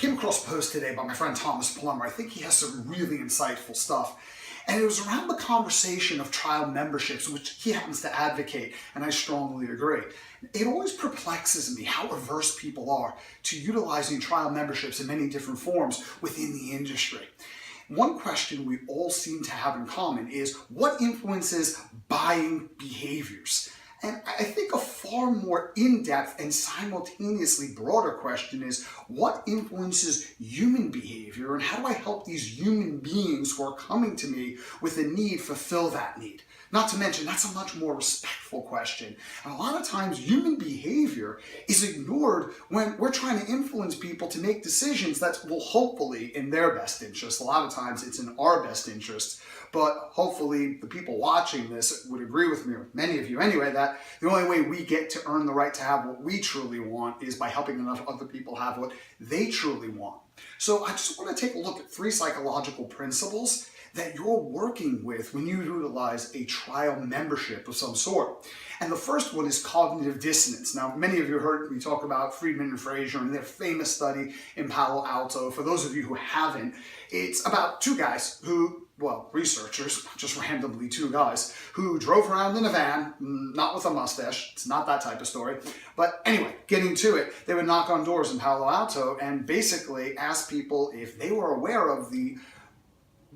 came across a post today by my friend Thomas Plummer. I think he has some really insightful stuff. And it was around the conversation of trial memberships, which he happens to advocate, and I strongly agree. It always perplexes me how averse people are to utilizing trial memberships in many different forms within the industry. One question we all seem to have in common is what influences buying behaviors? And I think a far more in-depth and simultaneously broader question is what influences human behavior, and how do I help these human beings who are coming to me with a need fulfill that need? Not to mention, that's a much more respectful question. And a lot of times human behavior is ignored when we're trying to influence people to make decisions that will hopefully in their best interest. A lot of times it's in our best interest, but hopefully the people watching this would agree with me, or many of you anyway, that the only way we get to earn the right to have what we truly want is by helping enough other people have what they truly want. So I just want to take a look at 3 psychological principles that you're working with when you utilize a trial membership of some sort. And the first one is cognitive dissonance. Now, many of you heard me talk about Friedman and Fraser and their famous study in Palo Alto. For those of you who haven't, it's about 2 guys who, well, researchers, just randomly 2 guys, who drove around in a van, not with a mustache, it's not that type of story. But anyway, getting to it, they would knock on doors in Palo Alto and basically ask people if they were aware of the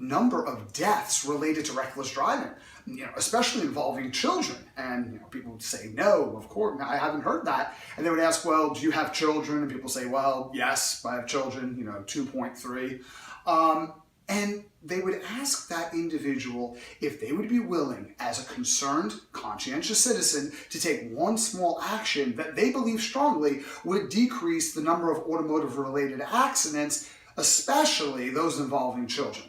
number of deaths related to reckless driving, especially involving children. And people would say, no, of course, I haven't heard that. And they would ask, well, do you have children? And people say, well, yes, I have children, 2.3. And they would ask that individual if they would be willing, as a concerned, conscientious citizen, to take one small action that they believe strongly would decrease the number of automotive-related accidents, especially those involving children.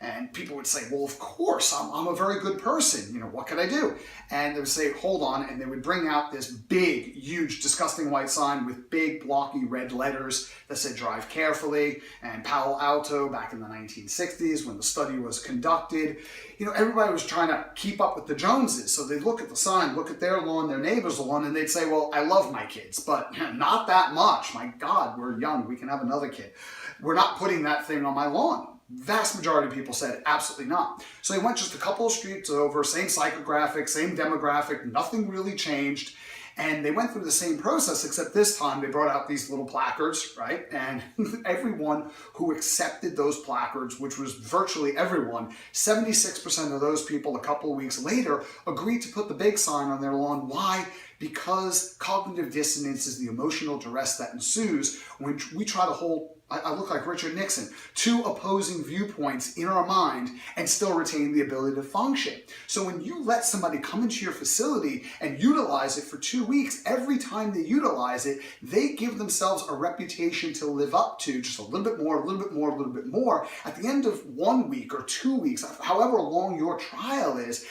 And people would say, well, of course, I'm a very good person. What can I do? And they would say, hold on. And they would bring out this big, huge, disgusting white sign with big, blocky red letters that said, drive carefully. And Palo Alto, back in the 1960s, when the study was conducted, everybody was trying to keep up with the Joneses. So they'd look at the sign, look at their lawn, their neighbor's lawn, and they'd say, well, I love my kids, but not that much. My God, we're young. We can have another kid. We're not putting that thing on my lawn. Vast majority of people said absolutely not. So they went just a couple of streets over, same psychographic, same demographic, nothing really changed. And they went through the same process, except this time they brought out these little placards, right? And everyone who accepted those placards, which was virtually everyone, 76% of those people a couple of weeks later agreed to put the big sign on their lawn. Why? Because cognitive dissonance is the emotional duress that ensues when we try to hold, I look like Richard Nixon, 2 opposing viewpoints in our mind and still retain the ability to function. So when you let somebody come into your facility and utilize it for 2 weeks, every time they utilize it, they give themselves a reputation to live up to, just a little bit more, a little bit more, a little bit more. At the end of 1 week or 2 weeks, however long your trial is,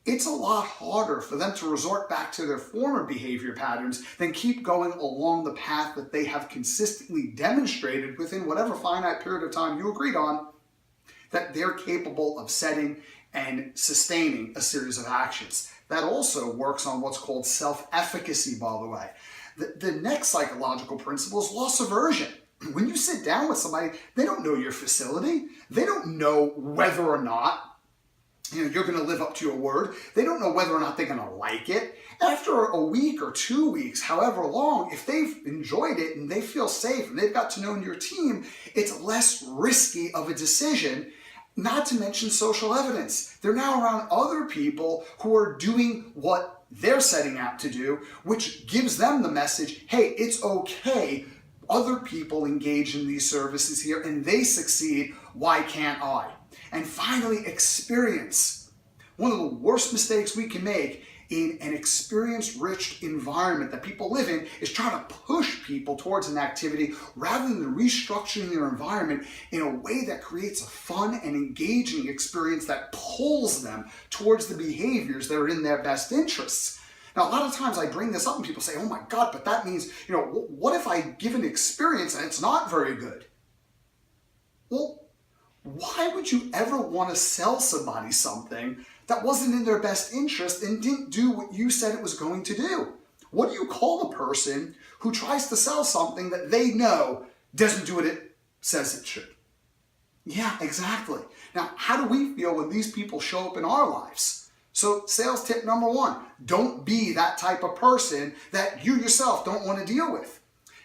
it's a lot harder for them to resort back to their former behavior patterns than keep going along the path that they have consistently demonstrated within whatever finite period of time you agreed on that they're capable of setting and sustaining a series of actions. That also works on what's called self-efficacy, by the way. The next psychological principle is loss aversion. When you sit down with somebody, they don't know your facility. They don't know whether or not you're going to live up to your word. They don't know whether or not they're going to like it. After a week or 2 weeks, however long, if they've enjoyed it and they feel safe and they've got to know your team, it's less risky of a decision, not to mention social evidence. They're now around other people who are doing what they're setting out to do, which gives them the message, hey, it's okay. Other people engage in these services here and they succeed. Why can't I? And finally, experience. One of the worst mistakes we can make in an experience-rich environment that people live in is trying to push people towards an activity rather than restructuring their environment in a way that creates a fun and engaging experience that pulls them towards the behaviors that are in their best interests. Now, a lot of times I bring this up and people say, oh my God, but that means, what if I give an experience and it's not very good? Well, why would you ever want to sell somebody something that wasn't in their best interest and didn't do what you said it was going to do? What do you call the person who tries to sell something that they know doesn't do it says it should. Yeah, exactly. Now, how do we feel when these people show up in our lives? So sales tip number one, don't be that type of person that you yourself don't want to deal with.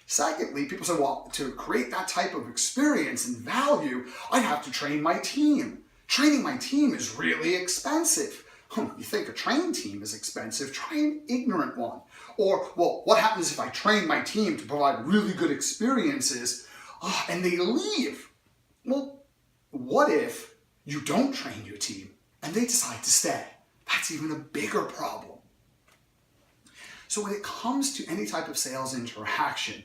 Secondly, people say, well, to create that type of experience and value, I'd have to train my team. Training my team is really expensive. You think a trained team is expensive? Try an ignorant one. Or, well, what happens if I train my team to provide really good experiences and they leave? Well, what if you don't train your team and they decide to stay? That's even a bigger problem. So when it comes to any type of sales interaction,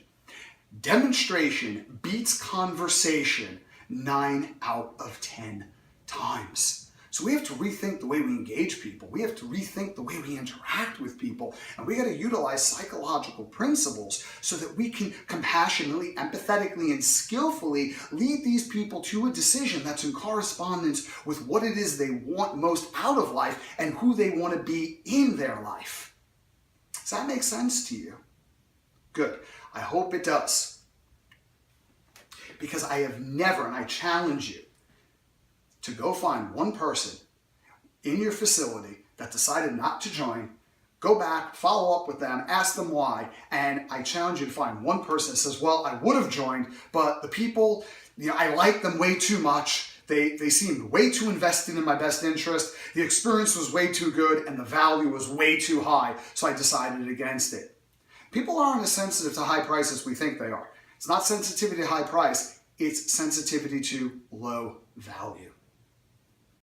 demonstration beats conversation 9 out of 10 times. So we have to rethink the way we engage people. We have to rethink the way we interact with people. And we got to utilize psychological principles so that we can compassionately, empathetically, and skillfully lead these people to a decision that's in correspondence with what it is they want most out of life and who they want to be in their life. Does that make sense to you? Good. I hope it does. Because I have never, and I challenge you, to go find one person in your facility that decided not to join, go back, follow up with them, ask them why, and I challenge you to find one person that says, well, I would have joined, but the people, I like them way too much. They seemed way too invested in my best interest. The experience was way too good and the value was way too high, so I decided against it. People aren't as sensitive to high price as we think they are. It's not sensitivity to high price, it's sensitivity to low value.